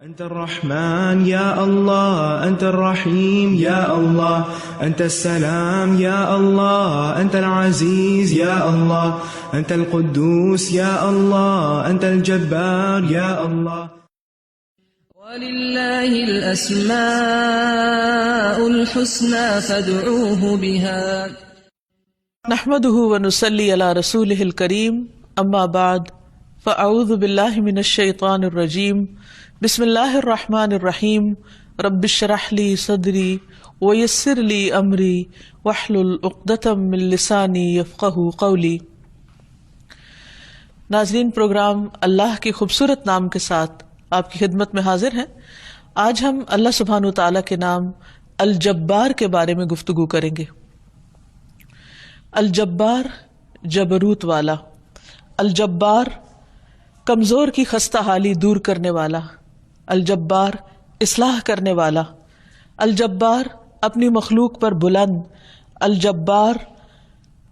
أنت الرحمن يا الله، أنت الرحيم يا الله، أنت السلام يا الله، أنت العزيز يا الله، أنت القدوس يا الله، أنت الجبار يا الله. ولله الأسماء الحسنى فادعوه بها. نحمده ونصلي على رسوله الكريم، أما بعد فأعوذ بالله من الشيطان الرجيم. بسم اللہ الرحمن الرحیم. رب اشرح لی صدری ویسر لی امری واحلل عقدۃ من لسانی یفقہوا قولی. ناظرین، پروگرام اللہ کے خوبصورت نام کے ساتھ آپ کی خدمت میں حاضر ہیں. آج ہم اللہ سبحانہ و تعالیٰ کے نام الجبار کے بارے میں گفتگو کریں گے. الجبار جبروت والا، الجبار کمزور کی خستہ حالی دور کرنے والا، الجبار اصلاح کرنے والا، الجبار اپنی مخلوق پر بلند، الجبار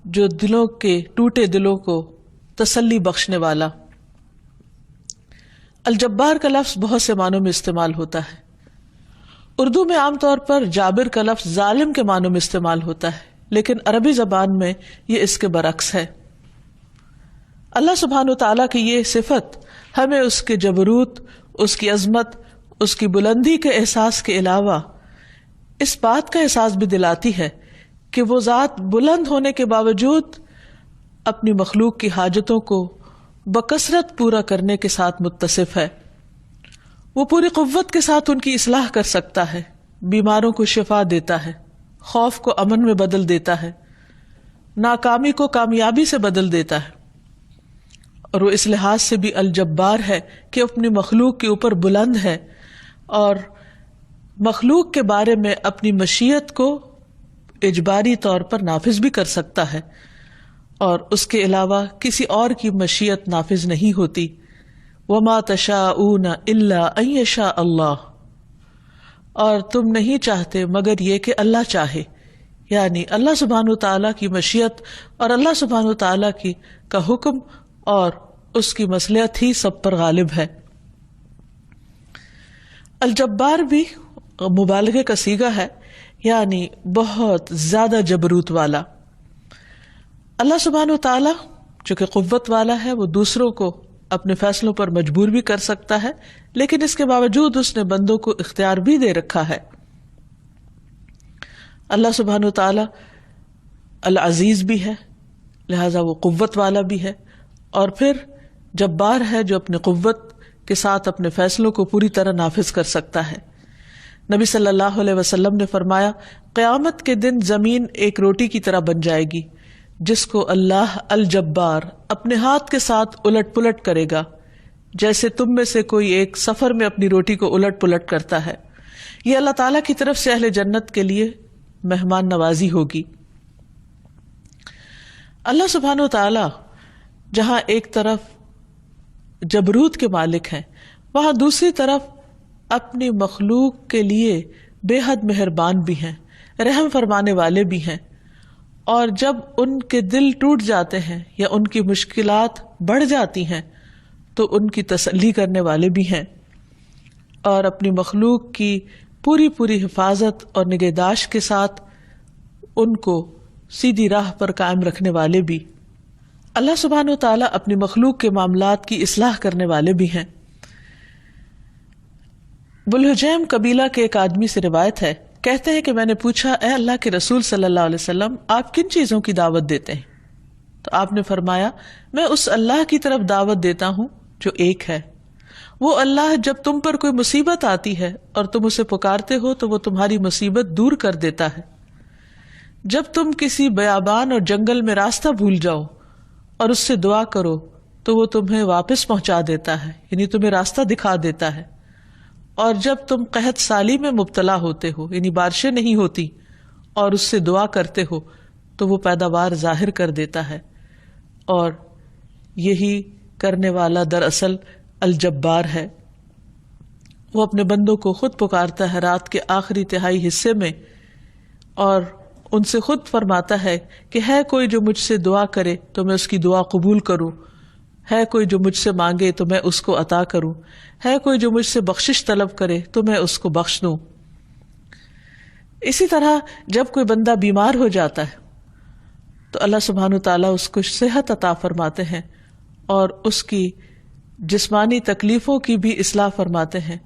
جو دلوں کے ٹوٹے دلوں کو تسلی بخشنے والا. الجبار کا لفظ بہت سے معنوں میں استعمال ہوتا ہے. اردو میں عام طور پر جابر کا لفظ ظالم کے معنوں میں استعمال ہوتا ہے، لیکن عربی زبان میں یہ اس کے برعکس ہے. اللہ سبحانہ وتعالیٰ کی یہ صفت ہمیں اس کے جبروت، اس کی عظمت، اس کی بلندی کے احساس کے علاوہ اس بات کا احساس بھی دلاتی ہے کہ وہ ذات بلند ہونے کے باوجود اپنی مخلوق کی حاجتوں کو بکثرت پورا کرنے کے ساتھ متصف ہے. وہ پوری قوت کے ساتھ ان کی اصلاح کر سکتا ہے، بیماروں کو شفا دیتا ہے، خوف کو امن میں بدل دیتا ہے، ناکامی کو کامیابی سے بدل دیتا ہے. اور وہ اس لحاظ سے بھی الجبار ہے کہ اپنی مخلوق کے اوپر بلند ہے اور مخلوق کے بارے میں اپنی مشیت کو اجباری طور پر نافذ بھی کر سکتا ہے، اور اس کے علاوہ کسی اور کی مشیت نافذ نہیں ہوتی. وَمَا تَشَاءُونَ إِلَّا أَن يَشَاءَ اللَّهُ، اور تم نہیں چاہتے مگر یہ کہ اللہ چاہے. یعنی اللہ سبحانہ تعالیٰ کی مشیت اور اللہ سبحانہ تعالیٰ کا حکم اور اس کی مصلحت ہی سب پر غالب ہے. الجبار بھی مبالغے کا صیغہ ہے، یعنی بہت زیادہ جبروت والا. اللہ سبحانہ وتعالی جو کہ قوت والا ہے، وہ دوسروں کو اپنے فیصلوں پر مجبور بھی کر سکتا ہے، لیکن اس کے باوجود اس نے بندوں کو اختیار بھی دے رکھا ہے. اللہ سبحانہ وتعالی العزیز بھی ہے، لہذا وہ قوت والا بھی ہے، اور پھر جبار ہے جو اپنے قوت کے ساتھ اپنے فیصلوں کو پوری طرح نافذ کر سکتا ہے. نبی صلی اللہ علیہ وسلم نے فرمایا، قیامت کے دن زمین ایک روٹی کی طرح بن جائے گی جس کو اللہ الجبار اپنے ہاتھ کے ساتھ الٹ پلٹ کرے گا، جیسے تم میں سے کوئی ایک سفر میں اپنی روٹی کو الٹ پلٹ کرتا ہے. یہ اللہ تعالیٰ کی طرف سے اہل جنت کے لیے مہمان نوازی ہوگی. اللہ سبحانہ وتعالی جہاں ایک طرف جبروت کے مالک ہیں، وہاں دوسری طرف اپنی مخلوق کے لیے بے حد مہربان بھی ہیں، رحم فرمانے والے بھی ہیں. اور جب ان کے دل ٹوٹ جاتے ہیں یا ان کی مشکلات بڑھ جاتی ہیں تو ان کی تسلی کرنے والے بھی ہیں، اور اپنی مخلوق کی پوری حفاظت اور نگہداشت کے ساتھ ان کو سیدھی راہ پر قائم رکھنے والے بھی. اللہ سبحانہ وتعالی اپنی مخلوق کے معاملات کی اصلاح کرنے والے بھی ہیں. بلحجیم قبیلہ کے ایک آدمی سے روایت ہے، کہتے ہیں کہ میں نے پوچھا، اے اللہ کے رسول صلی اللہ علیہ وسلم، آپ کن چیزوں کی دعوت دیتے ہیں؟ تو آپ نے فرمایا، میں اس اللہ کی طرف دعوت دیتا ہوں جو ایک ہے. وہ اللہ جب تم پر کوئی مصیبت آتی ہے اور تم اسے پکارتے ہو تو وہ تمہاری مصیبت دور کر دیتا ہے. جب تم کسی بیابان اور جنگل میں راستہ بھول جاؤ اور اس سے دعا کرو تو وہ تمہیں واپس پہنچا دیتا ہے، یعنی تمہیں راستہ دکھا دیتا ہے. اور جب تم قحط سالی میں مبتلا ہوتے ہو، یعنی بارشیں نہیں ہوتی، اور اس سے دعا کرتے ہو تو وہ پیداوار ظاہر کر دیتا ہے. اور یہی کرنے والا دراصل الجبار ہے. وہ اپنے بندوں کو خود پکارتا ہے رات کے آخری تہائی حصے میں، اور ان سے خود فرماتا ہے کہ ہے کوئی جو مجھ سے دعا کرے تو میں اس کی دعا قبول کروں، ہے کوئی جو مجھ سے مانگے تو میں اس کو عطا کروں، ہے کوئی جو مجھ سے بخشش طلب کرے تو میں اس کو بخش دوں۔ اسی طرح جب کوئی بندہ بیمار ہو جاتا ہے تو اللہ سبحانہ وتعالیٰ اس کو صحت عطا فرماتے ہیں اور اس کی جسمانی تکلیفوں کی بھی اصلاح فرماتے ہیں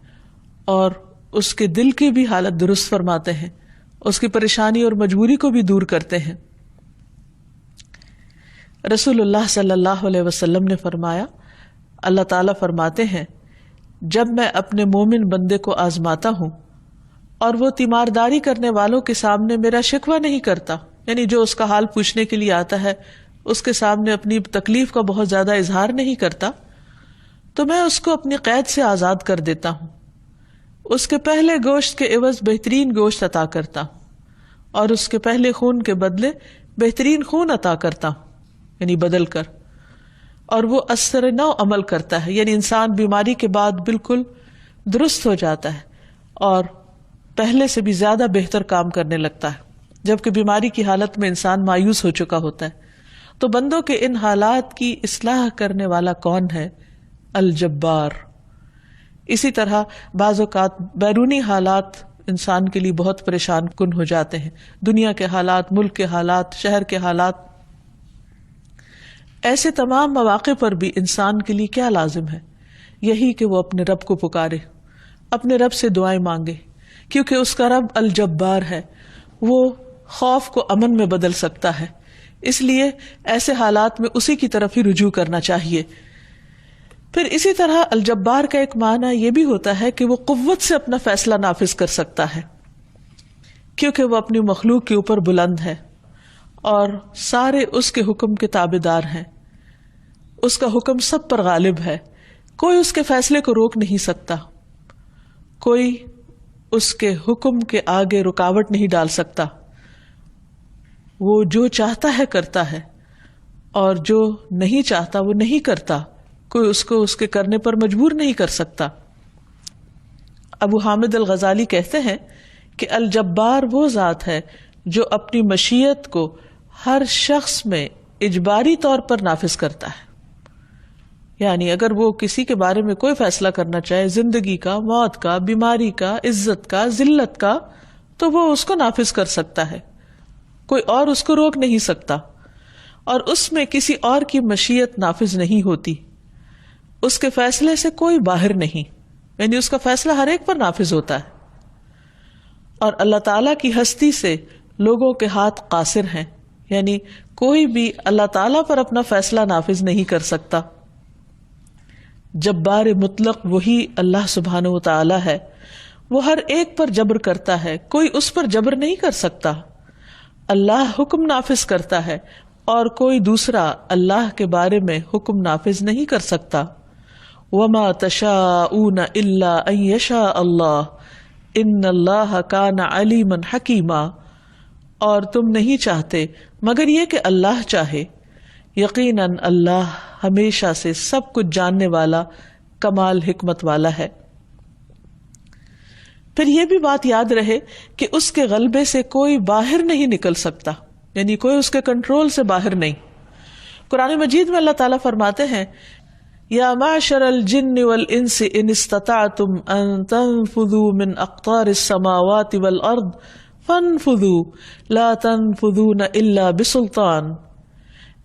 اور اس کے دل کی بھی حالت درست فرماتے ہیں، اس کی پریشانی اور مجبوری کو بھی دور کرتے ہیں۔ رسول اللہ صلی اللہ علیہ وسلم نے فرمایا، اللہ تعالیٰ فرماتے ہیں جب میں اپنے مومن بندے کو آزماتا ہوں اور وہ تیمارداری کرنے والوں کے سامنے میرا شکوہ نہیں کرتا، یعنی جو اس کا حال پوچھنے کے لیے آتا ہے اس کے سامنے اپنی تکلیف کا بہت زیادہ اظہار نہیں کرتا، تو میں اس کو اپنی قید سے آزاد کر دیتا ہوں، اس کے پہلے گوشت کے عوض بہترین گوشت عطا کرتا ہوں اور اس کے پہلے خون کے بدلے بہترین خون عطا کرتا ہوں، یعنی بدل کر، اور وہ اثر نو عمل کرتا ہے، یعنی انسان بیماری کے بعد بالکل درست ہو جاتا ہے اور پہلے سے بھی زیادہ بہتر کام کرنے لگتا ہے، جبکہ بیماری کی حالت میں انسان مایوس ہو چکا ہوتا ہے۔ تو بندوں کے ان حالات کی اصلاح کرنے والا کون ہے؟ الجبار۔ اسی طرح بعض اوقات بیرونی حالات انسان کے لیے بہت پریشان کن ہو جاتے ہیں، دنیا کے حالات، ملک کے حالات، شہر کے حالات۔ ایسے تمام مواقع پر بھی انسان کے لیے کیا لازم ہے؟ یہی کہ وہ اپنے رب کو پکارے، اپنے رب سے دعائیں مانگے، کیونکہ اس کا رب الجبار ہے، وہ خوف کو امن میں بدل سکتا ہے، اس لیے ایسے حالات میں اسی کی طرف ہی رجوع کرنا چاہیے۔ پھر اسی طرح الجبار کا ایک معنی یہ بھی ہوتا ہے کہ وہ قوت سے اپنا فیصلہ نافذ کر سکتا ہے، کیونکہ وہ اپنی مخلوق کے اوپر بلند ہے اور سارے اس کے حکم کے تابعدار ہیں، اس کا حکم سب پر غالب ہے، کوئی اس کے فیصلے کو روک نہیں سکتا، کوئی اس کے حکم کے آگے رکاوٹ نہیں ڈال سکتا، وہ جو چاہتا ہے کرتا ہے اور جو نہیں چاہتا وہ نہیں کرتا، کوئی اس کو اس کے کرنے پر مجبور نہیں کر سکتا۔ ابو حامد الغزالی کہتے ہیں کہ الجبار وہ ذات ہے جو اپنی مشیت کو ہر شخص میں اجباری طور پر نافذ کرتا ہے، یعنی اگر وہ کسی کے بارے میں کوئی فیصلہ کرنا چاہے، زندگی کا، موت کا، بیماری کا، عزت کا، ذلت کا، تو وہ اس کو نافذ کر سکتا ہے، کوئی اور اس کو روک نہیں سکتا، اور اس میں کسی اور کی مشیت نافذ نہیں ہوتی، اس کے فیصلے سے کوئی باہر نہیں، یعنی اس کا فیصلہ ہر ایک پر نافذ ہوتا ہے۔ اور اللہ تعالیٰ کی ہستی سے لوگوں کے ہاتھ قاصر ہیں، یعنی کوئی بھی اللہ تعالیٰ پر اپنا فیصلہ نافذ نہیں کر سکتا۔ جبار مطلق وہی اللہ سبحانہ و تعالی ہے، وہ ہر ایک پر جبر کرتا ہے، کوئی اس پر جبر نہیں کر سکتا۔ اللہ حکم نافذ کرتا ہے اور کوئی دوسرا اللہ کے بارے میں حکم نافذ نہیں کر سکتا۔ وما تشاءون الا ان یشاء اللہ ان اللہ کان علیما حکیما، اور تم نہیں چاہتے مگر یہ کہ اللہ چاہے، یقیناً اللہ ہمیشہ سے سب کچھ جاننے والا، کمال حکمت والا ہے۔ پھر یہ بھی بات یاد رہے کہ اس کے غلبے سے کوئی باہر نہیں نکل سکتا، یعنی کوئی اس کے کنٹرول سے باہر نہیں۔ قرآن مجید میں اللہ تعالیٰ فرماتے ہیں، یا معشر الجن والانس ان استطعتم ان تنفذوا من اقطار السماوات والارض فانفذوا لا تنفذون الا بسلطان۔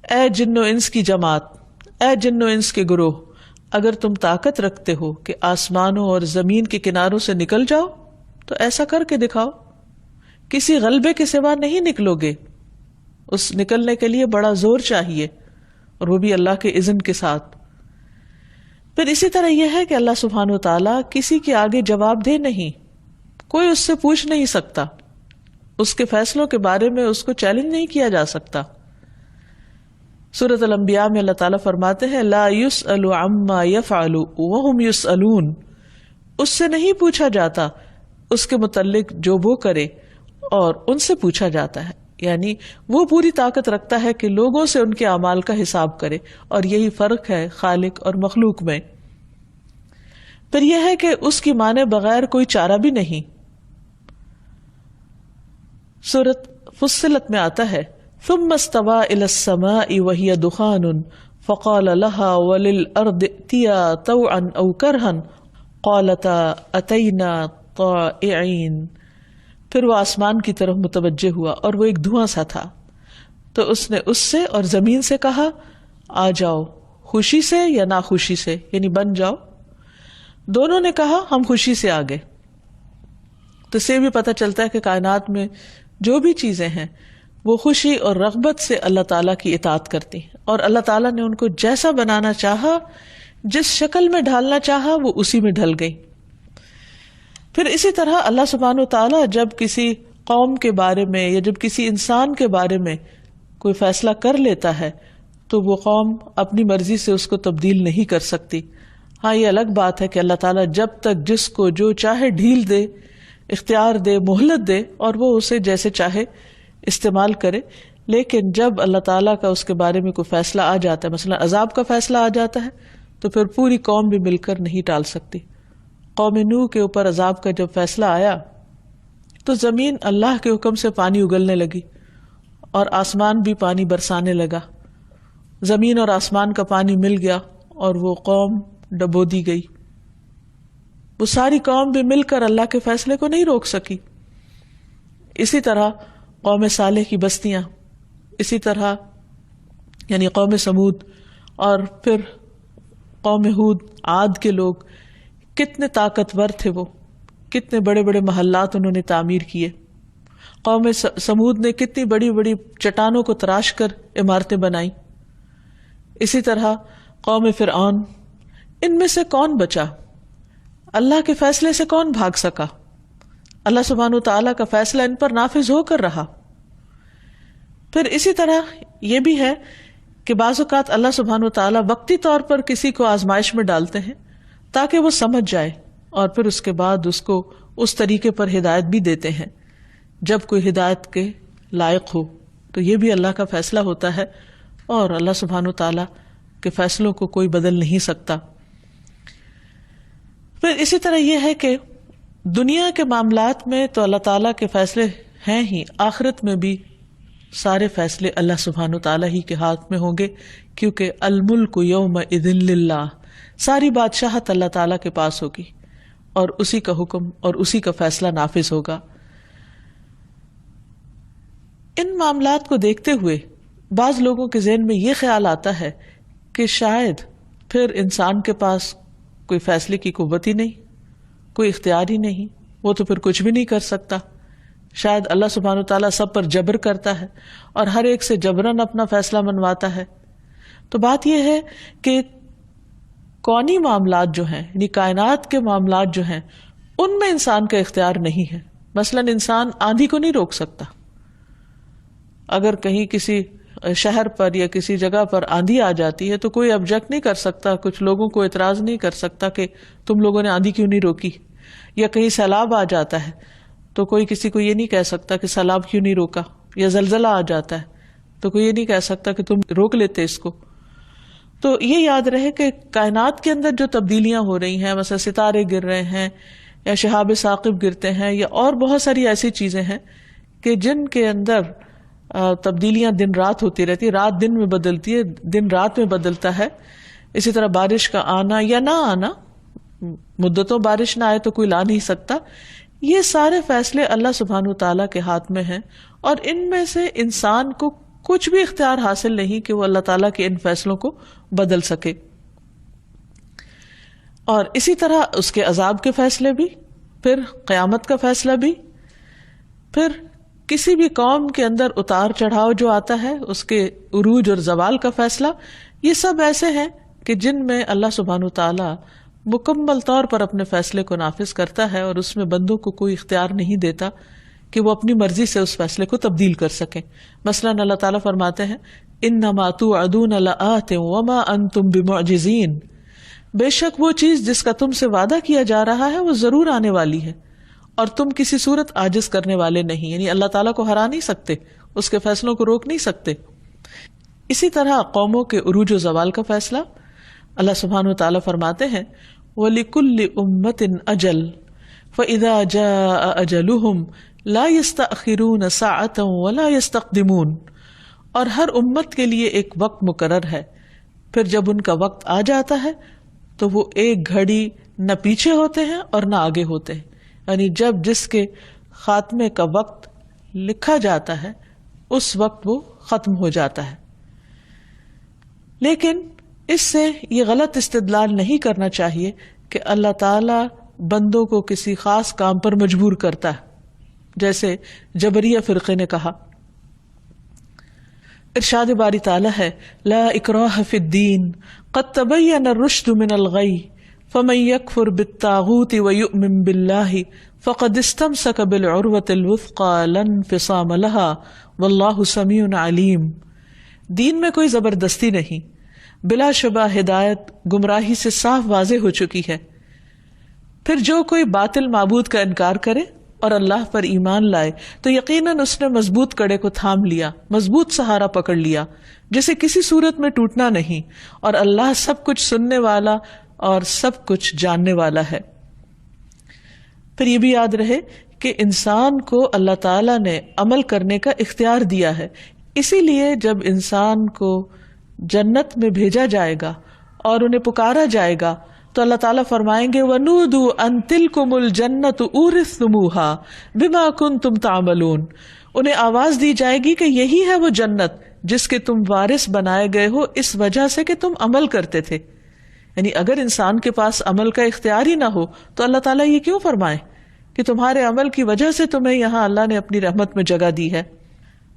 اے جن و انس کی جماعت، اے جن و انس کے گروہ، اگر تم طاقت رکھتے ہو کہ آسمانوں اور زمین کے کناروں سے نکل جاؤ تو ایسا کر کے دکھاؤ، کسی غلبے کے سوا نہیں نکلو گے، اس نکلنے کے لیے بڑا زور چاہیے، اور وہ بھی اللہ کے اذن کے ساتھ۔ پھر اسی طرح یہ ہے کہ اللہ سبحانہ و تعالیٰ کسی کے آگے جواب دہ نہیں، کوئی اس سے پوچھ نہیں سکتا، اس کے فیصلوں کے بارے میں اس کو چیلنج نہیں کیا جا سکتا۔ سورۃ الانبیاء میں اللہ تعالیٰ فرماتے ہیں، لا یسأل عما یفعل وہم یسألون، اس سے نہیں پوچھا جاتا اس کے متعلق جو وہ کرے اور ان سے پوچھا جاتا ہے، یعنی وہ پوری طاقت رکھتا ہے کہ لوگوں سے ان کے اعمال کا حساب کرے، اور یہی فرق ہے خالق اور مخلوق میں۔ پھر یہ ہے کہ اس کی مانے بغیر کوئی چارہ بھی نہیں۔ سورۃ فصلت میں آتا ہے، ثم استوى الى السماء وهي دخان فقال لها وللأرض ائتيا طوعا أو كرها قالتا أتينا طائعين. پھر وہ آسمان کی طرف متوجہ ہوا اور وہ ایک دھواں سا تھا، تو اس نے اس سے اور زمین سے کہا آ جاؤ، خوشی سے یا ناخوشی سے، یعنی بن جاؤ. دونوں نے کہا ہم خوشی سے آ گئے. تو اس سے بھی پتہ چلتا ہے کہ کائنات میں جو بھی چیزیں ہیں وہ خوشی اور رغبت سے اللہ تعالیٰ کی اطاعت کرتی ہیں، اور اللہ تعالیٰ نے ان کو جیسا بنانا چاہا، جس شکل میں ڈھالنا چاہا، وہ اسی میں ڈھل گئی. پھر اسی طرح اللہ سبحانہ وتعالیٰ جب کسی قوم کے بارے میں یا جب کسی انسان کے بارے میں کوئی فیصلہ کر لیتا ہے تو وہ قوم اپنی مرضی سے اس کو تبدیل نہیں کر سکتی. ہاں یہ الگ بات ہے کہ اللہ تعالیٰ جب تک جس کو جو چاہے ڈھیل دے، اختیار دے، مہلت دے، اور وہ اسے جیسے چاہے استعمال کرے. لیکن جب اللہ تعالیٰ کا اس کے بارے میں کوئی فیصلہ آ جاتا ہے، مثلا عذاب کا فیصلہ آ جاتا ہے، تو پھر پوری قوم بھی مل کر نہیں ٹال سکتی. قوم نوح کے اوپر عذاب کا جب فیصلہ آیا تو زمین اللہ کے حکم سے پانی اگلنے لگی اور آسمان بھی پانی برسانے لگا. زمین اور آسمان کا پانی مل گیا اور وہ قوم ڈبو دی گئی. وہ ساری قوم بھی مل کر اللہ کے فیصلے کو نہیں روک سکی. اسی طرح قوم صالح کی بستیاں، اسی طرح یعنی قوم سمود، اور پھر قوم ہود، عاد کے لوگ کتنے طاقتور تھے، وہ کتنے بڑے بڑے محلات انہوں نے تعمیر کیے. قوم سمود نے کتنی بڑی بڑی چٹانوں کو تراش کر عمارتیں بنائیں. اسی طرح قوم فرعون. ان میں سے کون بچا؟ اللہ کے فیصلے سے کون بھاگ سکا؟ اللہ سبحانہ وتعالیٰ کا فیصلہ ان پر نافذ ہو کر رہا. پھر اسی طرح یہ بھی ہے کہ بعض اوقات اللہ سبحانہ وتعالیٰ وقتی طور پر کسی کو آزمائش میں ڈالتے ہیں تاکہ وہ سمجھ جائے، اور پھر اس کے بعد اس کو اس طریقے پر ہدایت بھی دیتے ہیں جب کوئی ہدایت کے لائق ہو. تو یہ بھی اللہ کا فیصلہ ہوتا ہے، اور اللہ سبحانہ وتعالیٰ کے فیصلوں کو کوئی بدل نہیں سکتا. پھر اسی طرح یہ ہے کہ دنیا کے معاملات میں تو اللہ تعالیٰ کے فیصلے ہیں ہی، آخرت میں بھی سارے فیصلے اللہ سبحانہ وتعالیٰ ہی کے ہاتھ میں ہوں گے، کیونکہ الملک یومئذ للہ، ساری بادشاہت اللہ تعالیٰ کے پاس ہوگی اور اسی کا حکم اور اسی کا فیصلہ نافذ ہوگا. ان معاملات کو دیکھتے ہوئے بعض لوگوں کے ذہن میں یہ خیال آتا ہے کہ شاید پھر انسان کے پاس کوئی فیصلے کی قوت ہی نہیں، کوئی اختیار ہی نہیں، وہ تو پھر کچھ بھی نہیں کر سکتا. شاید اللہ سبحانہ وتعالیٰ سب پر جبر کرتا ہے اور ہر ایک سے جبراً اپنا فیصلہ منواتا ہے. تو بات یہ ہے کہ کونی معاملات جو ہیں، یعنی کائنات کے معاملات جو ہیں، ان میں انسان کا اختیار نہیں ہے. مثلا انسان آندھی کو نہیں روک سکتا. اگر کہیں کسی شہر پر یا کسی جگہ پر آندھی آ جاتی ہے تو کوئی آبجیکٹ نہیں کر سکتا، کچھ لوگوں کو اعتراض نہیں کر سکتا کہ تم لوگوں نے آندھی کیوں نہیں روکی. یا کہیں سیلاب آ جاتا ہے تو کوئی کسی کو یہ نہیں کہہ سکتا کہ سیلاب کیوں نہیں روکا. یا زلزلہ آ جاتا ہے تو کوئی یہ نہیں کہہ سکتا کہ تم روک لیتے اس کو. تو یہ یاد رہے کہ کائنات کے اندر جو تبدیلیاں ہو رہی ہیں، مثلا ستارے گر رہے ہیں یا شہاب ثاقب گرتے ہیں، یا اور بہت ساری ایسی چیزیں ہیں کہ جن کے اندر تبدیلیاں دن رات ہوتی رہتی، رات دن میں بدلتی ہے، دن رات میں بدلتا ہے. اسی طرح بارش کا آنا یا نہ آنا، مدتوں بارش نہ آئے تو کوئی لا نہیں سکتا. یہ سارے فیصلے اللہ سبحانہ وتعالیٰ کے ہاتھ میں ہیں، اور ان میں سے انسان کو کچھ بھی اختیار حاصل نہیں کہ وہ اللہ تعالیٰ کے ان فیصلوں کو بدل سکے. اور اسی طرح اس کے عذاب کے فیصلے بھی، پھر قیامت کا فیصلہ بھی، پھر کسی بھی قوم کے اندر اتار چڑھاؤ جو آتا ہے اس کے عروج اور زوال کا فیصلہ، یہ سب ایسے ہیں کہ جن میں اللہ سبحانہ وتعالیٰ مکمل طور پر اپنے فیصلے کو نافذ کرتا ہے، اور اس میں بندوں کو کوئی اختیار نہیں دیتا کہ وہ اپنی مرضی سے اس فیصلے کو تبدیل کر سکیں. مثلا اللہ تعالیٰ فرماتے ہیں انما توعدون لآت وما انتم بمعجزین، بے شک وہ چیز جس کا تم سے وعدہ کیا جا رہا ہے وہ ضرور آنے والی ہے اور تم کسی صورت عاجز کرنے والے نہیں، یعنی اللہ تعالیٰ کو ہرا نہیں سکتے، اس کے فیصلوں کو روک نہیں سکتے. اسی طرح قوموں کے عروج و زوال کا فیصلہ اللہ سبحانہ وتعالیٰ فرماتے ہیں وَلِكُلِّ أُمَّةٍ أَجَلٌ فَإِذَا جَاءَ أَجَلُهُمْ لَا يَسْتَأْخِرُونَ سَاعَةً وَلَا يَسْتَقْدِمُونَ، اور ہر امت کے لیے ایک وقت مقرر ہے، پھر جب ان کا وقت آ جاتا ہے تو وہ ایک گھڑی نہ پیچھے ہوتے ہیں اور نہ آگے ہوتے ہیں. یعنی جب جس کے خاتمے کا وقت لکھا جاتا ہے اس وقت وہ ختم ہو جاتا ہے. لیکن اس سے یہ غلط استدلال نہیں کرنا چاہیے کہ اللہ تعالی بندوں کو کسی خاص کام پر مجبور کرتا ہے، جیسے جبریہ فرقے نے کہا. ارشاد باری تعالی ہے لا اکراہ فی الدین قد تبین الرشد من الغی فمن یکفر بالطاغوت ویؤمن باللہ فقد استمسک بالعروۃ الوثقی لا انفصام لها واللہ سمیع علیم. دین میں کوئی زبردستی نہیں، بلا شبہ ہدایت گمراہی سے صاف واضح ہو چکی ہے. پھر جو کوئی باطل معبود کا انکار کرے اور اللہ پر ایمان لائے تو یقیناً اس نے مضبوط کڑے کو تھام لیا، مضبوط سہارا پکڑ لیا جسے کسی صورت میں ٹوٹنا نہیں، اور اللہ سب کچھ سننے والا اور سب کچھ جاننے والا ہے. پھر یہ بھی یاد رہے کہ انسان کو اللہ تعالیٰ نے عمل کرنے کا اختیار دیا ہے. اسی لیے جب انسان کو جنت میں بھیجا جائے گا اور انہیں پکارا جائے گا تو اللہ تعالیٰ فرمائیں گے وَنُودُوا أَن تِلْكُمُ الْجَنَّةُ أُورِثْتُمُوهَا بِمَا كُنْتُمْ تَعْمَلُونَ. انہیں آواز دی جائے گی کہ یہی ہے وہ جنت جس کے تم وارث بنائے گئے ہو اس وجہ سے کہ تم عمل کرتے تھے. یعنی اگر انسان کے پاس عمل کا اختیار ہی نہ ہو تو اللہ تعالیٰ یہ کیوں فرمائے کہ تمہارے عمل کی وجہ سے تمہیں یہاں اللہ نے اپنی رحمت میں جگہ دی ہے.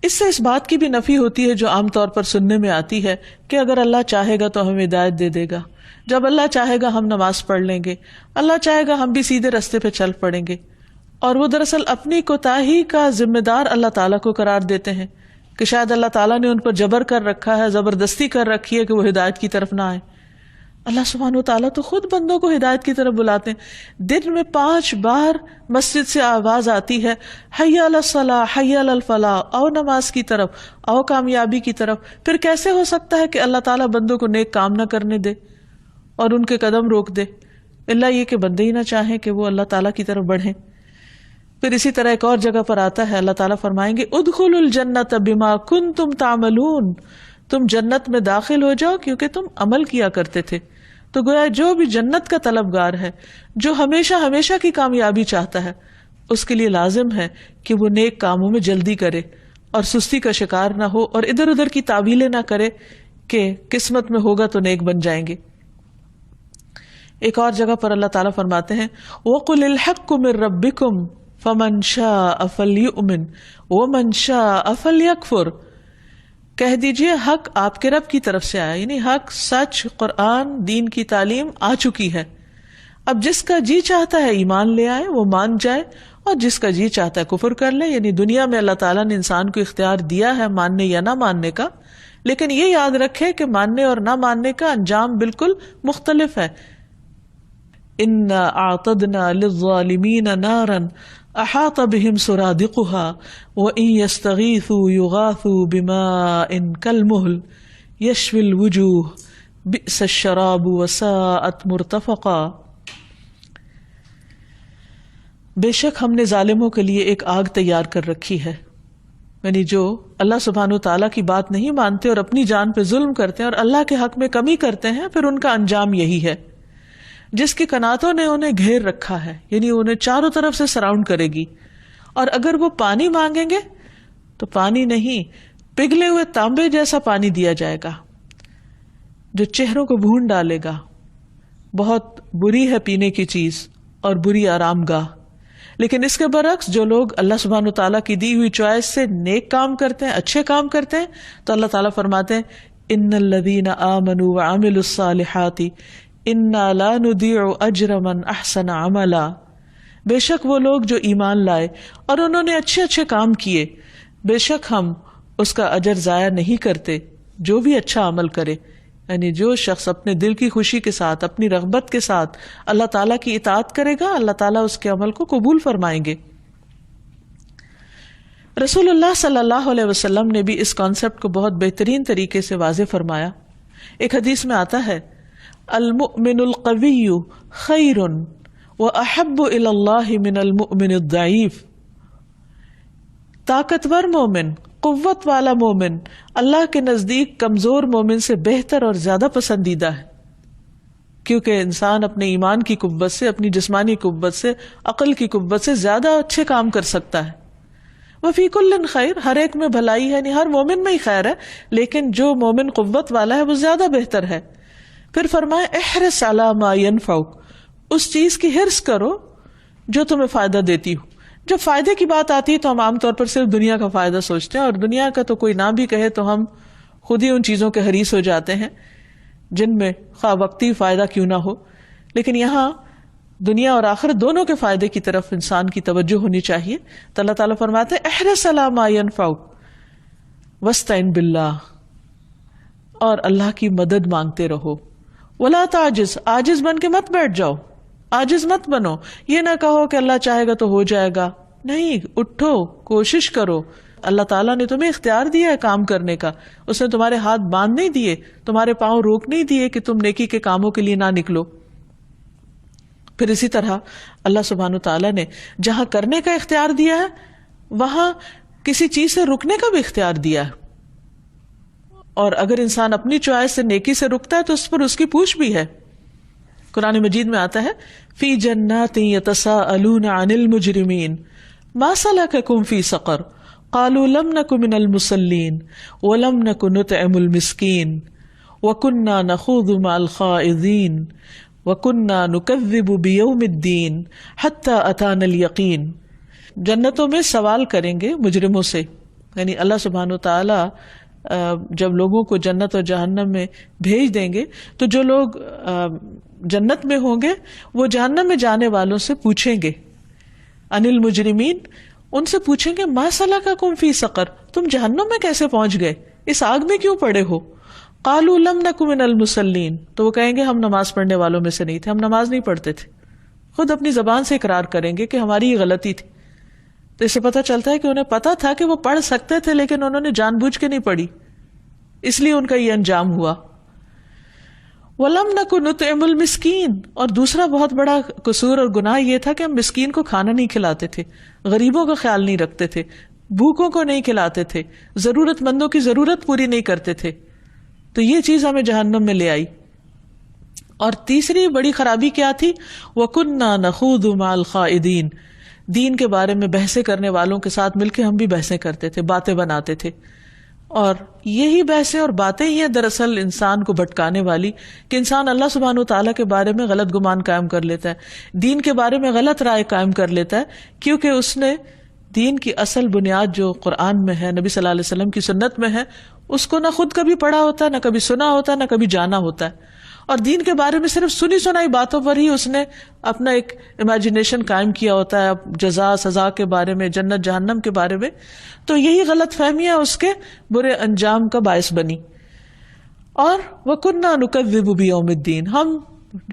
اس سے اس بات کی بھی نفی ہوتی ہے جو عام طور پر سننے میں آتی ہے کہ اگر اللہ چاہے گا تو ہمیں ہدایت دے دے گا، جب اللہ چاہے گا ہم نماز پڑھ لیں گے، اللہ چاہے گا ہم بھی سیدھے رستے پہ چل پڑیں گے. اور وہ دراصل اپنی کوتاہی کا ذمہ دار اللہ تعالیٰ کو قرار دیتے ہیں کہ شاید اللہ تعالیٰ نے ان پر جبر کر رکھا ہے، زبردستی کر رکھی ہے کہ وہ ہدایت کی طرف نہ آئے. اللہ سبحانہ و تعالیٰ تو خود بندوں کو ہدایت کی طرف بلاتے ہیں. دن میں 5 بار مسجد سے آواز آتی ہے حی علی الصلاح حی علی الفلاح، آؤ نماز کی طرف، آؤ کامیابی کی طرف. پھر کیسے ہو سکتا ہے کہ اللہ تعالیٰ بندوں کو نیک کام نہ کرنے دے اور ان کے قدم روک دے، اللہ یہ کہ بندے ہی نہ چاہیں کہ وہ اللہ تعالیٰ کی طرف بڑھیں. پھر اسی طرح ایک اور جگہ پر آتا ہے اللہ تعالیٰ فرمائیں گے ادخلوا الجنۃ بما کنتم تعملون، تم جنت میں داخل ہو جاؤ کیونکہ تم عمل کیا کرتے تھے. تو گویا جو بھی جنت کا طلبگار ہے، جو ہمیشہ ہمیشہ کی کامیابی چاہتا ہے، اس کے لیے لازم ہے کہ وہ نیک کاموں میں جلدی کرے اور سستی کا شکار نہ ہو اور ادھر ادھر کی تعویلیں نہ کرے کہ قسمت میں ہوگا تو نیک بن جائیں گے. ایک اور جگہ پر اللہ تعالیٰ فرماتے ہیں وَقُلِ الْحَقُّ مِن رَبِّكُمْ فَمَن شَاءَ فَلْيُؤْمِن وَمَن شَاءَ فَلْيَكْفُرْ. کہہ دیجئے حق آپ کے رب کی طرف سے آیا، یعنی حق، سچ، قرآن، دین کی تعلیم آ چکی ہے. اب جس کا جی چاہتا ہے ایمان لے آئے، وہ مان جائے، اور جس کا جی چاہتا ہے کفر کر لے. یعنی دنیا میں اللہ تعالیٰ نے انسان کو اختیار دیا ہے ماننے یا نہ ماننے کا، لیکن یہ یاد رکھے کہ ماننے اور نہ ماننے کا انجام بالکل مختلف ہے. اِنَّا أَعْتَدْنَا لِلظَّالِمِينَ نَارًا احاط بهم سرادقها وان يستغيثوا يغاثوا بماء كالمهل يشوي الوجوه بئس الشراب وساءت مرتفقا. بے شک ہم نے ظالموں کے لیے ایک آگ تیار کر رکھی ہے، یعنی جو اللہ سبحانہ وتعالیٰ کی بات نہیں مانتے اور اپنی جان پہ ظلم کرتے ہیں اور اللہ کے حق میں کمی کرتے ہیں، پھر ان کا انجام یہی ہے. جس کی کناتوں نے انہیں گھیر رکھا ہے، یعنی انہیں چاروں طرف سے سراؤنڈ کرے گی، اور اگر وہ پانی مانگیں گے تو پانی نہیں، پگھلے ہوئے تانبے جیسا پانی دیا جائے گا جو چہروں کو بھون ڈالے گا. بہت بری ہے پینے کی چیز اور بری آرام گاہ. لیکن اس کے برعکس جو لوگ اللہ سبحانہ وتعالیٰ کی دی ہوئی چوائس سے نیک کام کرتے ہیں، اچھے کام کرتے ہیں، تو اللہ تعالیٰ فرماتے ہیں ان الذین آمنوا وعملوا الصالحات انا لا نضيع اجر من احسن عملا. بے شک وہ لوگ جو ایمان لائے اور انہوں نے اچھے اچھے کام کیے، بے شک ہم اس کا اجر ضائع نہیں کرتے جو بھی اچھا عمل کرے. یعنی جو شخص اپنے دل کی خوشی کے ساتھ، اپنی رغبت کے ساتھ اللہ تعالیٰ کی اطاعت کرے گا، اللہ تعالیٰ اس کے عمل کو قبول فرمائیں گے. رسول اللہ صلی اللہ علیہ وسلم نے بھی اس کانسیپٹ کو بہت بہترین طریقے سے واضح فرمایا. ایک حدیث میں آتا ہے المؤمن القوی خیر واحب الی اللہ من المؤمن الضعیف. طاقتور مومن، قوت والا مومن اللہ کے نزدیک کمزور مومن سے بہتر اور زیادہ پسندیدہ ہے، کیونکہ انسان اپنے ایمان کی قوت سے، اپنی جسمانی قوت سے، عقل کی قوت سے زیادہ اچھے کام کر سکتا ہے۔ وفی کل خیر، ہر ایک میں بھلائی ہے، یعنی ہر مومن میں ہی خیر ہے، لیکن جو مومن قوت والا ہے وہ زیادہ بہتر ہے۔ پھر فرمائے احرص علی ما ینفعک، اس چیز کی حرص کرو جو تمہیں فائدہ دیتی ہو۔ جب فائدے کی بات آتی ہے تو ہم عام طور پر صرف دنیا کا فائدہ سوچتے ہیں، اور دنیا کا تو کوئی نہ بھی کہے تو ہم خود ہی ان چیزوں کے حریص ہو جاتے ہیں جن میں خواہ وقتی فائدہ کیوں نہ ہو۔ لیکن یہاں دنیا اور آخرت دونوں کے فائدے کی طرف انسان کی توجہ ہونی چاہیے۔ تو اللہ تعالیٰ فرماتے ہیں احرص علی ما ینفعک واستعن باللہ، اور اللہ کی مدد مانگتے رہو۔ ولا تعجز، عاجز بن کے مت بیٹھ جاؤ، عاجز مت بنو۔ یہ نہ کہو کہ اللہ چاہے گا تو ہو جائے گا، نہیں، اٹھو، کوشش کرو۔ اللہ تعالیٰ نے تمہیں اختیار دیا ہے کام کرنے کا، اس نے تمہارے ہاتھ باندھ نہیں دیے، تمہارے پاؤں روک نہیں دیے کہ تم نیکی کے کاموں کے لیے نہ نکلو۔ پھر اسی طرح اللہ سبحانہ تعالیٰ نے جہاں کرنے کا اختیار دیا ہے وہاں کسی چیز سے رکنے کا بھی اختیار دیا ہے، اور اگر انسان اپنی چوائس سے نیکی سے رکتا ہے تو اس پر اس کی پوچھ بھی ہے۔ قرآن مجید میں آتا ہے فی جنات یتساءلون عن المجرمین ما سلککم فی سقر قالوا لم نک من المصلین ولم نک نطعم المسکین وکننا نخوض مع الخائضین وکننا نکذب بیوم الدین حتی اتانا الیقین۔ جنتوں میں سوال کریں گے مجرموں سے، یعنی اللہ سبحانہ وتعالی جب لوگوں کو جنت اور جہنم میں بھیج دیں گے تو جو لوگ جنت میں ہوں گے وہ جہنم میں جانے والوں سے پوچھیں گے، ان المجرمین، ان سے پوچھیں گے ما سلککم فی سقر، تم جہنم میں کیسے پہنچ گئے، اس آگ میں کیوں پڑے ہو؟ قالوا لم نک من المصلین، تو وہ کہیں گے ہم نماز پڑھنے والوں میں سے نہیں تھے، ہم نماز نہیں پڑھتے تھے۔ خود اپنی زبان سے اقرار کریں گے کہ ہماری یہ غلطی تھی۔ تو اس سے پتہ چلتا ہے کہ انہیں پتا تھا کہ وہ پڑھ سکتے تھے لیکن انہوں نے جان بوجھ کے نہیں پڑھی، اس لیے ان کا یہ انجام ہوا۔ وَلَمْ نَكُ نُطْعِمُ الْمِسْكِينَ، اور دوسرا بہت بڑا قصور اور گناہ یہ تھا کہ ہم مسکین کو کھانا نہیں کھلاتے تھے، غریبوں کا خیال نہیں رکھتے تھے، بھوکوں کو نہیں کھلاتے تھے، ضرورت مندوں کی ضرورت پوری نہیں کرتے تھے، تو یہ چیز ہمیں جہنم میں لے آئی۔ اور تیسری بڑی خرابی کیا تھی؟ وَكُنَّا نَخُوضُ مَعَ الْخَائِضِينَ، دین کے بارے میں بحثیں کرنے والوں کے ساتھ مل کے ہم بھی بحثیں کرتے تھے، باتیں بناتے تھے، اور یہی بحثیں اور باتیں ہی ہیں دراصل انسان کو بھٹکانے والی، کہ انسان اللہ سبحانہ وتعالیٰ کے بارے میں غلط گمان قائم کر لیتا ہے، دین کے بارے میں غلط رائے قائم کر لیتا ہے، کیونکہ اس نے دین کی اصل بنیاد جو قرآن میں ہے، نبی صلی اللہ علیہ وسلم کی سنت میں ہے، اس کو نہ خود کبھی پڑھا ہوتا ہے، نہ کبھی سنا ہوتا ہے، نہ کبھی جانا ہوتا ہے، اور دین کے بارے میں صرف سنی سنائی باتوں پر ہی اس نے اپنا ایک امیجنیشن قائم کیا ہوتا ہے جزا سزا کے بارے میں، جنت جہنم کے بارے میں، تو یہی غلط فہمیاں اس کے برے انجام کا باعث بنی۔ اور وَكُنَّا نُكَذِّبُ بِيَوْمِ الدِّينِ، ہم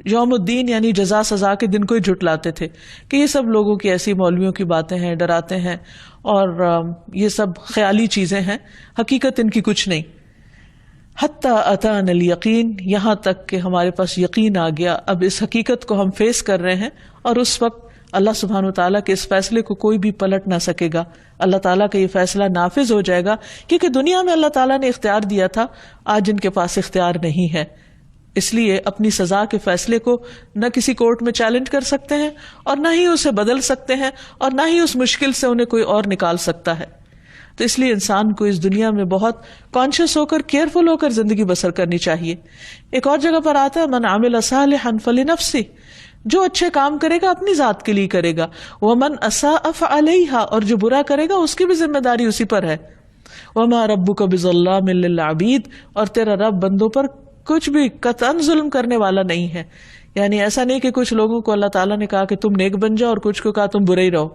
یوم الدین یعنی جزا سزا کے دن کو ہی جھٹلاتے تھے کہ یہ سب لوگوں کی ایسی مولویوں کی باتیں ہیں، ڈراتے ہیں، اور یہ سب خیالی چیزیں ہیں، حقیقت ان کی کچھ نہیں۔ حتی اتانا الیقین، یہاں تک کہ ہمارے پاس یقین آ گیا، اب اس حقیقت کو ہم فیس کر رہے ہیں، اور اس وقت اللہ سبحانہ وتعالیٰ کے اس فیصلے کو کوئی بھی پلٹ نہ سکے گا، اللہ تعالیٰ کا یہ فیصلہ نافذ ہو جائے گا، کیونکہ دنیا میں اللہ تعالیٰ نے اختیار دیا تھا، آج ان کے پاس اختیار نہیں ہے، اس لیے اپنی سزا کے فیصلے کو نہ کسی کورٹ میں چیلنج کر سکتے ہیں، اور نہ ہی اسے بدل سکتے ہیں، اور نہ ہی اس مشکل سے انہیں کوئی اور نکال سکتا ہے۔ تو اس لیے انسان کو اس دنیا میں بہت کانشیس ہو کر، کیئرفل ہو کر زندگی بسر کرنی چاہیے۔ ایک اور جگہ پر آتا ہے من عمل صالحا فلنفسہ، جو اچھے کام کرے گا اپنی ذات کے لیے کرے گا، ومن اساء فعلیہا، اور جو برا کرے گا اس کی بھی ذمہ داری اسی پر ہے، وما ربک بظلام للعبید، اور تیرا رب بندوں پر کچھ بھی قطعاً ظلم کرنے والا نہیں ہے۔ یعنی ایسا نہیں کہ کچھ لوگوں کو اللہ تعالیٰ نے کہا کہ تم نیک بن جاؤ اور کچھ کو کہا تم برے ہی رہو،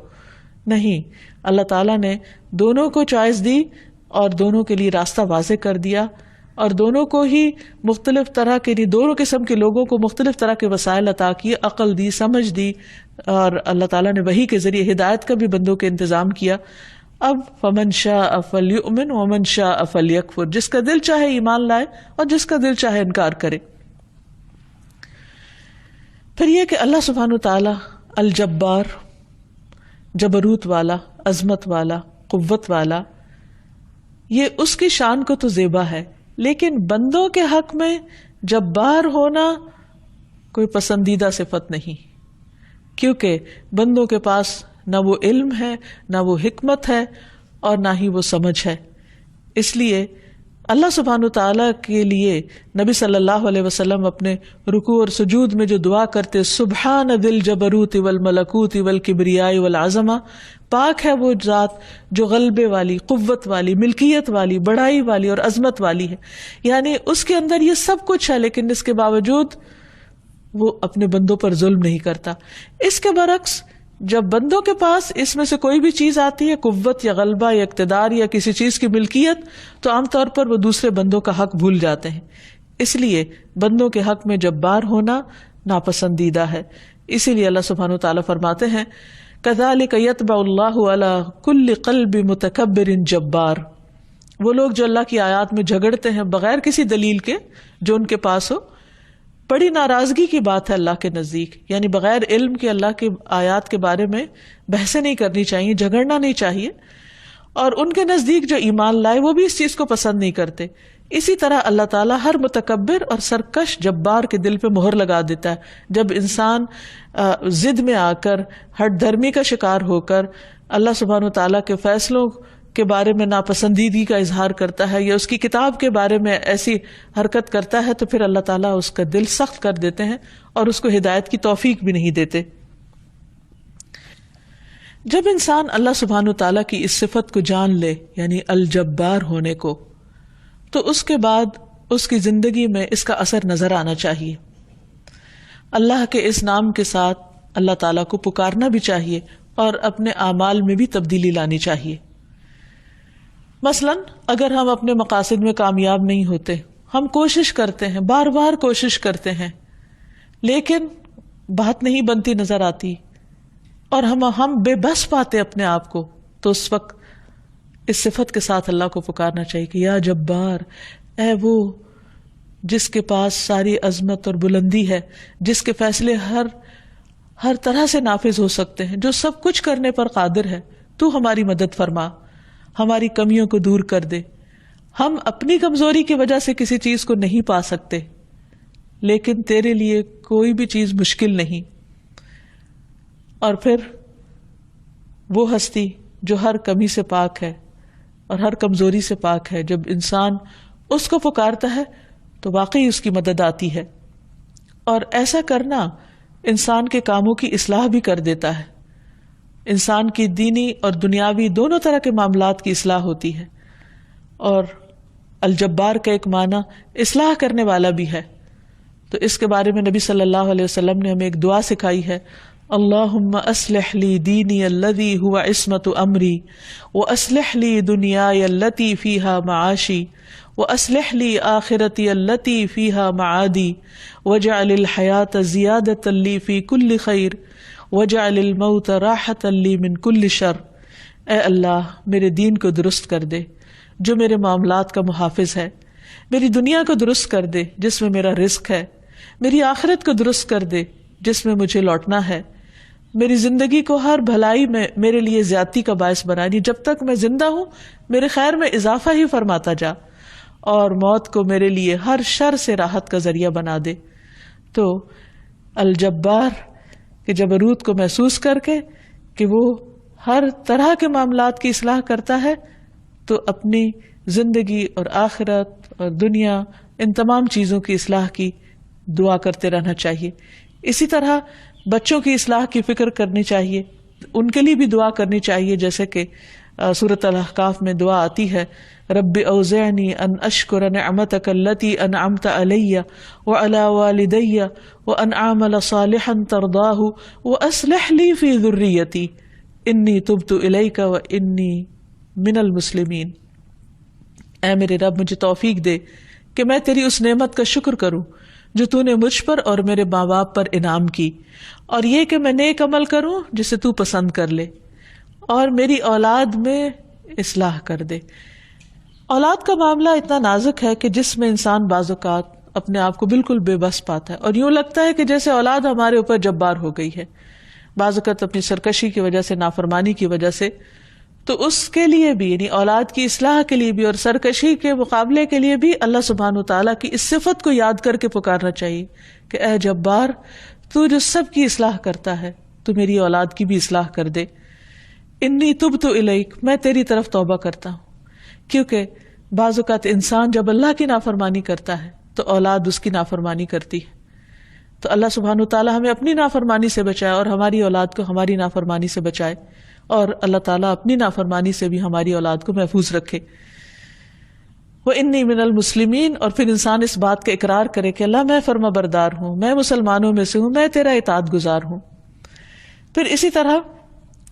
نہیں، اللہ تعالیٰ نے دونوں کو چوائس دی اور دونوں کے لیے راستہ واضح کر دیا، اور دونوں کو ہی مختلف طرح کے، دونوں قسم کے لوگوں کو مختلف طرح کے وسائل عطا کیے، عقل دی، سمجھ دی، اور اللہ تعالیٰ نے وحی کے ذریعے ہدایت کا بھی بندوں کے انتظام کیا۔ اب فمن شاء فلیؤمن ومن شاء فلیکفر، جس کا دل چاہے ایمان لائے اور جس کا دل چاہے انکار کرے۔ پھر یہ کہ اللہ سبحانہ وتعالی الجبار، جبروت والا، عظمت والا، قوت والا، یہ اس کی شان کو تو زیبا ہے، لیکن بندوں کے حق میں جبار ہونا کوئی پسندیدہ صفت نہیں، کیونکہ بندوں کے پاس نہ وہ علم ہے، نہ وہ حکمت ہے، اور نہ ہی وہ سمجھ ہے۔ اس لیے اللہ سبحانہ تعالیٰ کے لیے نبی صلی اللہ علیہ وسلم اپنے رکوع اور سجود میں جو دعا کرتے، سبحان ذی الجبروت والملکوت والکبریاء والعظمہ، پاک ہے وہ ذات جو غلبے والی، قوت والی، ملکیت والی، بڑائی والی اور عظمت والی ہے، یعنی اس کے اندر یہ سب کچھ ہے، لیکن اس کے باوجود وہ اپنے بندوں پر ظلم نہیں کرتا۔ اس کے برعکس جب بندوں کے پاس اس میں سے کوئی بھی چیز آتی ہے، قوت یا غلبہ یا اقتدار یا کسی چیز کی ملکیت، تو عام طور پر وہ دوسرے بندوں کا حق بھول جاتے ہیں۔ اس لیے بندوں کے حق میں جبار ہونا ناپسندیدہ ہے۔ اسی لیے اللہ سبحانہ وتعالیٰ فرماتے ہیں کذالک یطبع اللہ علی کل قلب متکبر جبار۔ وہ لوگ جو اللہ کی آیات میں جھگڑتے ہیں بغیر کسی دلیل کے، جو ان کے پاس ہو، بڑی ناراضگی کی بات ہے اللہ کے نزدیک، یعنی بغیر علم کے اللہ کی آیات کے بارے میں بحثیں نہیں کرنی چاہیے، جھگڑنا نہیں چاہیے، اور ان کے نزدیک جو ایمان لائے وہ بھی اس چیز کو پسند نہیں کرتے۔ اسی طرح اللہ تعالیٰ ہر متکبر اور سرکش جبار کے دل پہ مہر لگا دیتا ہے۔ جب انسان ضد میں آ کر، ہٹ دھرمی کا شکار ہو کر اللہ سبحانہ وتعالیٰ کے فیصلوں کے بارے میں ناپسندیدگی کا اظہار کرتا ہے یا اس کی کتاب کے بارے میں ایسی حرکت کرتا ہے، تو پھر اللہ تعالیٰ اس کا دل سخت کر دیتے ہیں اور اس کو ہدایت کی توفیق بھی نہیں دیتے۔ جب انسان اللہ سبحانہ وتعالیٰ کی اس صفت کو جان لے، یعنی الجبار ہونے کو، تو اس کے بعد اس کی زندگی میں اس کا اثر نظر آنا چاہیے۔ اللہ کے اس نام کے ساتھ اللہ تعالیٰ کو پکارنا بھی چاہیے اور اپنے اعمال میں بھی تبدیلی لانی چاہیے۔ مثلا اگر ہم اپنے مقاصد میں کامیاب نہیں ہوتے، ہم کوشش کرتے ہیں، بار بار کوشش کرتے ہیں، لیکن بات نہیں بنتی نظر آتی اور ہم بے بس پاتے اپنے آپ کو، تو اس وقت اس صفت کے ساتھ اللہ کو پکارنا چاہیے کہ یا جبار، اے وہ جس کے پاس ساری عظمت اور بلندی ہے، جس کے فیصلے ہر طرح سے نافذ ہو سکتے ہیں، جو سب کچھ کرنے پر قادر ہے، تو ہماری مدد فرما، ہماری کمیوں کو دور کر دے۔ ہم اپنی کمزوری کی وجہ سے کسی چیز کو نہیں پا سکتے، لیکن تیرے لیے کوئی بھی چیز مشکل نہیں۔ اور پھر وہ ہستی جو ہر کمی سے پاک ہے اور ہر کمزوری سے پاک ہے، جب انسان اس کو پکارتا ہے تو واقعی اس کی مدد آتی ہے، اور ایسا کرنا انسان کے کاموں کی اصلاح بھی کر دیتا ہے۔ انسان کی دینی اور دنیاوی دونوں طرح کے معاملات کی اصلاح ہوتی ہے، اور الجبار کا ایک معنی اصلاح کرنے والا بھی ہے۔ تو اس کے بارے میں نبی صلی اللہ علیہ وسلم نے ہمیں ایک دعا سکھائی ہے، اللہم اصلح لی دینی الذی هو عصمت امری واصلح لی دنیای التی فیہا معاشی واصلح لی آخرتی التی فیہا معادی واجعل الحیاۃ زیادۃ لی فی کل خیر وجعل الموت راحۃ لی من کل شر۔ اے اللہ میرے دین کو درست کر دے جو میرے معاملات کا محافظ ہے، میری دنیا کو درست کر دے جس میں میرا رزق ہے، میری آخرت کو درست کر دے جس میں مجھے لوٹنا ہے، میری زندگی کو ہر بھلائی میں میرے لیے زیادتی کا باعث بنا دی، جب تک میں زندہ ہوں میرے خیر میں اضافہ ہی فرماتا جا، اور موت کو میرے لیے ہر شر سے راحت کا ذریعہ بنا دے۔ تو الجبار کہ جبروت کو محسوس کر کے کہ وہ ہر طرح کے معاملات کی اصلاح کرتا ہے، تو اپنی زندگی اور آخرت اور دنیا ان تمام چیزوں کی اصلاح کی دعا کرتے رہنا چاہیے۔ اسی طرح بچوں کی اصلاح کی فکر کرنی چاہیے، ان کے لیے بھی دعا کرنی چاہیے، جیسے کہ سورۃ الاحقاف میں دعا آتی ہے، رب اوزعنی ان اشکر نعمتک التی انعمت علی وعلی والدی وان اعمل صالحا ترضاہ واصلح لی فی ذریتی انی تبت الیک وانی من المسلمین۔ اے میرے رب مجھے توفیق دے کہ میں تیری اس نعمت کا شکر کروں جو تو نے مجھ پر اور میرے ماں باپ پر انعام کی، اور یہ کہ میں نیک عمل کروں جسے تو پسند کر لے، اور میری اولاد میں اصلاح کر دے۔ اولاد کا معاملہ اتنا نازک ہے کہ جس میں انسان بعض اوقات اپنے آپ کو بالکل بے بس پاتا ہے، اور یوں لگتا ہے کہ جیسے اولاد ہمارے اوپر جبار ہو گئی ہے۔ بعض اوقات اپنی سرکشی کی وجہ سے، نافرمانی کی وجہ سے تو اس کے لیے بھی یعنی اولاد کی اصلاح کے لیے بھی اور سرکشی کے مقابلے کے لیے بھی اللہ سبحانہ وتعالیٰ کی اس صفت کو یاد کر کے پکارنا چاہیے کہ اے جبار، تو جو سب کی اصلاح کرتا ہے تو میری اولاد کی بھی اصلاح کر دے. انی تبت الیک، میں تیری طرف توبہ کرتا ہوں. کیونکہ بعض اوقات انسان جب اللہ کی نافرمانی کرتا ہے تو اولاد اس کی نافرمانی کرتی ہے. تو اللہ سبحانہ وتعالیٰ ہمیں اپنی نافرمانی سے بچائے اور ہماری اولاد کو ہماری نافرمانی سے بچائے، اور اللہ تعالیٰ اپنی نافرمانی سے بھی ہماری اولاد کو محفوظ رکھے. وَإِنِّي مِنَ الْمُسْلِمِينَ، اور پھر انسان اس بات کا اقرار کرے کہ اللہ میں فرما بردار ہوں، میں مسلمانوں میں سے ہوں، میں تیرا اطاعت گزار ہوں. پھر اسی طرح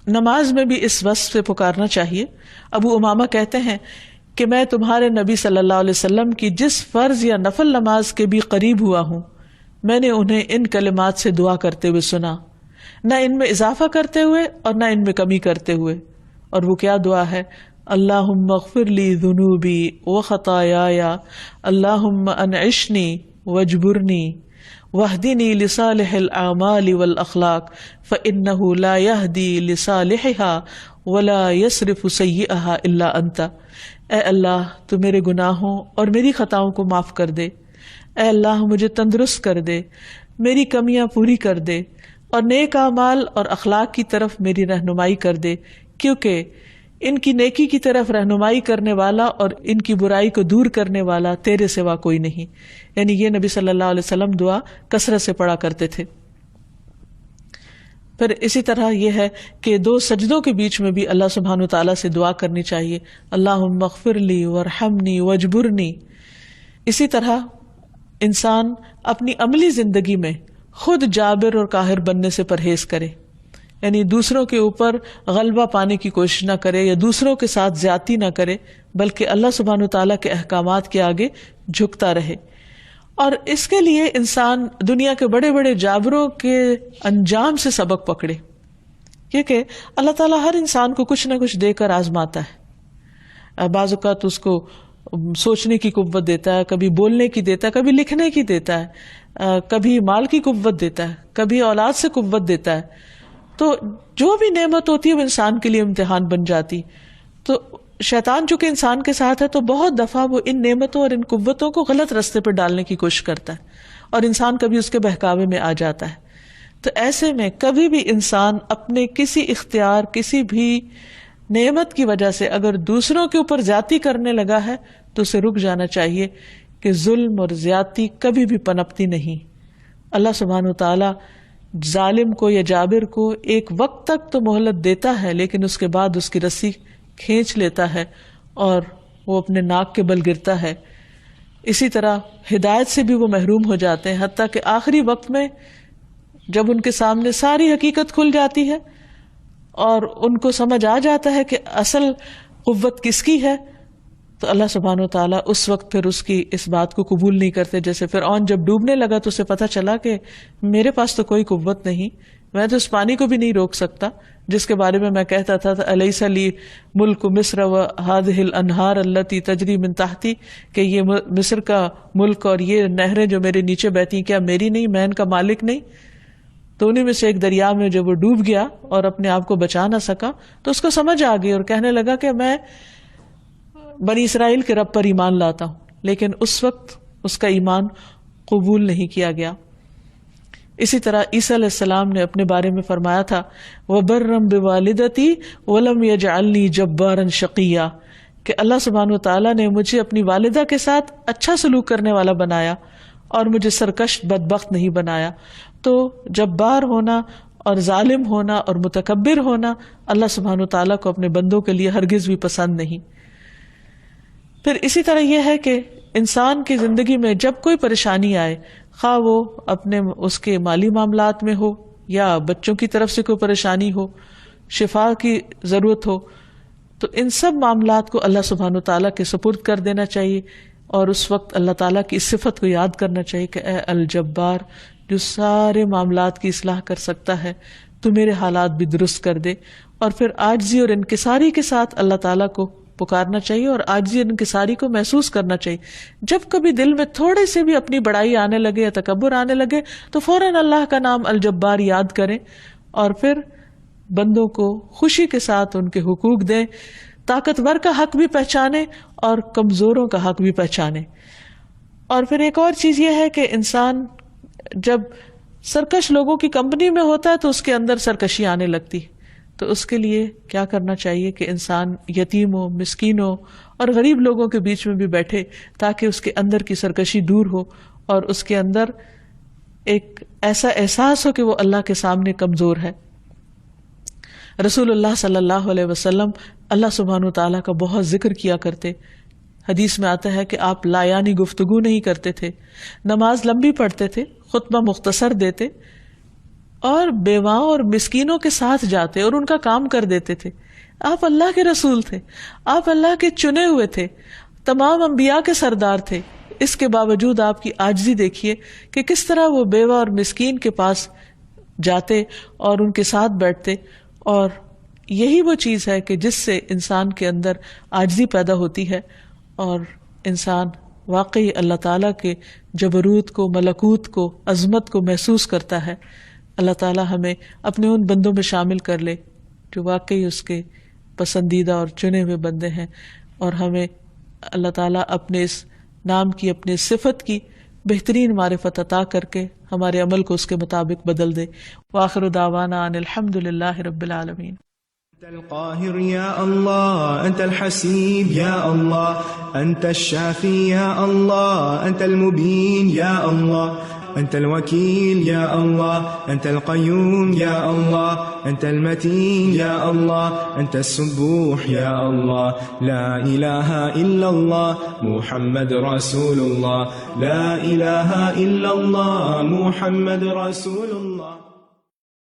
نماز میں بھی اس وصف سے پکارنا چاہیے. ابو امامہ کہتے ہیں کہ میں تمہارے نبی صلی اللہ علیہ وسلم کی جس فرض یا نفل نماز کے بھی قریب ہوا ہوں، میں نے انہیں ان کلمات سے دعا کرتے ہوئے سنا، نہ ان میں اضافہ کرتے ہوئے اور نہ ان میں کمی کرتے ہوئے. اور وہ کیا دعا ہے؟ اللہم اغفر لی ذنوبی وخطایای، اللہم انعشنی واجبرنی واہدنی لصالح الاعمال والاخلاق فانہ لا یہدی لصالحها ولا یصرف سیئها الا انت. اے اللہ، تو میرے گناہوں اور میری خطاؤں کو معاف کر دے. اے اللہ، مجھے تندرست کر دے، میری کمیاں پوری کر دے، اور نیک اعمال اور اخلاق کی طرف میری رہنمائی کر دے، کیونکہ ان کی نیکی کی طرف رہنمائی کرنے والا اور ان کی برائی کو دور کرنے والا تیرے سوا کوئی نہیں. یعنی یہ نبی صلی اللہ علیہ وسلم دعا کثرت سے پڑھا کرتے تھے. پھر اسی طرح یہ ہے کہ 2 سجدوں کے بیچ میں بھی اللہ سبحانہ وتعالیٰ سے دعا کرنی چاہیے، اللہم اغفر لی وارحمنی واجبرنی. اسی طرح انسان اپنی عملی زندگی میں خود جابر اور قاہر بننے سے پرہیز کرے، یعنی دوسروں کے اوپر غلبہ پانے کی کوشش نہ کرے یا دوسروں کے ساتھ زیادتی نہ کرے، بلکہ اللہ سبحانہ وتعالیٰ کے احکامات کے آگے جھکتا رہے. اور اس کے لیے انسان دنیا کے بڑے بڑے جابروں کے انجام سے سبق پکڑے، کیونکہ اللہ تعالیٰ ہر انسان کو کچھ نہ کچھ دے کر آزماتا ہے. بعض اوقات اس کو سوچنے کی قوت دیتا ہے، کبھی بولنے کی دیتا ہے، کبھی لکھنے کی دیتا ہے، کبھی مال کی قوت دیتا ہے، کبھی اولاد سے قوت دیتا ہے. تو جو بھی نعمت ہوتی ہے وہ انسان کے لیے امتحان بن جاتی. تو شیطان چونکہ انسان کے ساتھ ہے تو بہت دفعہ وہ ان نعمتوں اور ان قوتوں کو غلط راستے پہ ڈالنے کی کوشش کرتا ہے، اور انسان کبھی اس کے بہکاوے میں آ جاتا ہے. تو ایسے میں کبھی بھی انسان اپنے کسی اختیار، کسی بھی نعمت کی وجہ سے اگر دوسروں کے اوپر زیادتی کرنے لگا ہے تو اسے رک جانا چاہیے کہ ظلم اور زیادتی کبھی بھی پنپتی نہیں. اللہ سبحانہ وتعالیٰ ظالم کو یا جابر کو ایک وقت تک تو مہلت دیتا ہے، لیکن اس کے بعد اس کی رسی کھینچ لیتا ہے اور وہ اپنے ناک کے بل گرتا ہے. اسی طرح ہدایت سے بھی وہ محروم ہو جاتے ہیں، حتیٰ کہ آخری وقت میں جب ان کے سامنے ساری حقیقت کھل جاتی ہے اور ان کو سمجھ آ جاتا ہے کہ اصل قوت کس کی ہے، تو اللہ سبحانہ وتعالیٰ اس وقت پھر اس کی اس بات کو قبول نہیں کرتے. جیسے فرعون جب ڈوبنے لگا تو اسے پتہ چلا کہ میرے پاس تو کوئی قوت نہیں، میں تو اس پانی کو بھی نہیں روک سکتا جس کے بارے میں میں کہتا تھا الیس لی ملک مصر وہذہ الانہار التی تجری من تحتی، کہ یہ مصر کا ملک اور یہ نہریں جو میرے نیچے بہتی ہیں کیا میری نہیں، میں ان کا مالک نہیں؟ تو انہیں میں سے ایک دریا میں جب وہ ڈوب گیا اور اپنے آپ کو بچا نہ سکا تو اس کو سمجھ آ گئی اور کہنے لگا کہ میں بنی اسرائیل کے رب پر ایمان لاتا ہوں، لیکن اس وقت اس کا ایمان قبول نہیں کیا گیا. اسی طرح عیسیٰ علیہ السلام نے اپنے بارے میں فرمایا تھا وَبَرًّا بِوَالِدَتِي وَلَمْ يَجْعَلْنِي جَبَّارًا شَقِيًّا، کہ اللہ سبحانہ وتعالیٰ نے مجھے اپنی والدہ کے ساتھ اچھا سلوک کرنے والا بنایا اور مجھے سرکش بدبخت نہیں بنایا. تو جبار ہونا اور ظالم ہونا اور متکبر ہونا اللہ سبحانہ وتعالیٰ کو اپنے بندوں کے لیے ہرگز بھی پسند نہیں. پھر اسی طرح یہ ہے کہ انسان کی زندگی میں جب کوئی پریشانی آئے، خواہ وہ اپنے اس کے مالی معاملات میں ہو یا بچوں کی طرف سے کوئی پریشانی ہو، شفا کی ضرورت ہو، تو ان سب معاملات کو اللہ سبحانہ وتعالیٰ کے سپرد کر دینا چاہیے. اور اس وقت اللہ تعالیٰ کی اس صفت کو یاد کرنا چاہیے کہ اے الجبار جو سارے معاملات کی اصلاح کر سکتا ہے، تو میرے حالات بھی درست کر دے. اور پھر عاجزی اور انکساری کے ساتھ اللہ تعالیٰ کو پکارنا چاہیے اور عاجزی اور انکساری کو محسوس کرنا چاہیے. جب کبھی دل میں تھوڑے سے بھی اپنی بڑائی آنے لگے یا تکبر آنے لگے تو فوراً اللہ کا نام الجبار یاد کریں اور پھر بندوں کو خوشی کے ساتھ ان کے حقوق دیں، طاقتور کا حق بھی پہچانے اور کمزوروں کا حق بھی پہچانے۔ اور پھر ایک اور چیز یہ ہے کہ انسان جب سرکش لوگوں کی کمپنی میں ہوتا ہے تو اس کے اندر سرکشی آنے لگتی، تو اس کے لیے کیا کرنا چاہیے کہ انسان یتیموں، مسکینوں اور غریب لوگوں کے بیچ میں بھی بیٹھے تاکہ اس کے اندر کی سرکشی دور ہو اور اس کے اندر ایک ایسا احساس ہو کہ وہ اللہ کے سامنے کمزور ہے۔ رسول اللہ صلی اللہ علیہ وسلم اللہ سبحانہ وتعالیٰ کا بہت ذکر کیا کرتے۔ حدیث میں آتا ہے کہ آپ لایانی گفتگو نہیں کرتے تھے، نماز لمبی پڑھتے تھے، خطبہ مختصر دیتے اور بیواؤں اور مسکینوں کے ساتھ جاتے اور ان کا کام کر دیتے تھے۔ آپ اللہ کے رسول تھے، آپ اللہ کے چنے ہوئے تھے، تمام انبیاء کے سردار تھے، اس کے باوجود آپ کی عاجزی دیکھیے کہ کس طرح وہ بیوہ اور مسکین کے پاس جاتے اور ان کے ساتھ بیٹھتے۔ اور یہی وہ چیز ہے کہ جس سے انسان کے اندر عاجزی پیدا ہوتی ہے اور انسان واقعی اللہ تعالیٰ کے جبروت کو، ملکوت کو، عظمت کو محسوس کرتا ہے۔ اللہ تعالیٰ ہمیں اپنے ان بندوں میں شامل کر لے جو واقعی اس کے پسندیدہ اور چنے ہوئے بندے ہیں، اور ہمیں اللہ تعالیٰ اپنے اس نام کی، اپنے صفت کی بہترین معرفت عطا کر کے ہمارے عمل کو اس کے مطابق بدل دے۔ وآخر دعوانا ان الحمد للہ رب العالمین۔ أنت القاهر يا الله، أنت الحسيب يا الله، أنت الشافي يا الله، أنت المبين يا الله، أنت الوكيل يا الله، أنت القيوم يا الله، أنت المتين يا الله، أنت السبوح يا الله، لا إله إلا الله محمد رسول الله، لا إله إلا الله محمد رسول الله۔